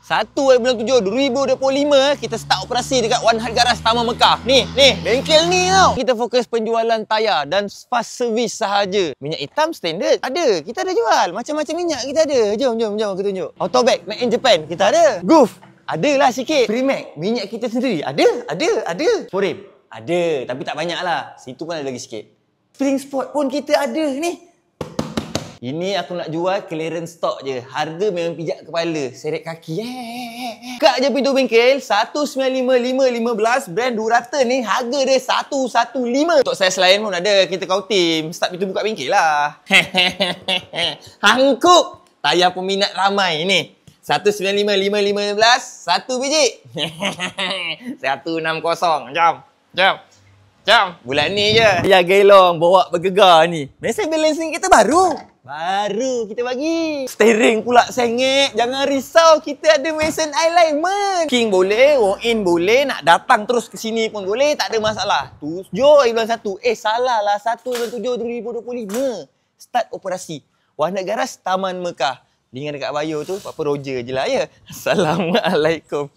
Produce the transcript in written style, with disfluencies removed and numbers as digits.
bulan 7 2025 kita start operasi dekat One Heart Garage Taman Mekah. Ni, bengkel ni tau. Kita fokus penjualan tayar dan fast service sahaja. Minyak hitam standard ada, kita ada jual. Macam-macam minyak kita ada. Jom aku tunjuk. Autobag made in Japan kita ada. Goof adalah sikit. Primac minyak kita sendiri ada. Forim ada, tapi tak banyak lah. Situ pun ada lagi sikit. Spring Sport pun kita ada ni. Ini aku nak jual clearance stock je. Harga memang pijak kepala, seret kaki. Buka je pintu bengkel 195,515 brand Durata ni, harga dia 115. Untuk saiz lain pun ada, kita kau tim. Start pintu buka bengkel lah. Hangkuk tayar peminat ramai ni. 195,515 satu biji. 160. Jom. Bulan ni je. Ya gelong bawa bergegar ni. Mesin balancing kita baru kita bagi. Steering pula sengit. Jangan risau, kita ada mesin alignment. King boleh, walk-in boleh, nak datang terus ke sini pun boleh, tak ada masalah. 7 bulan 1. Salah lah, 1 bulan 7 2025. Start operasi One Heart Garage Taman Mekah. Link dekat bio tu, Papa Roger je lah ya. Assalamualaikum.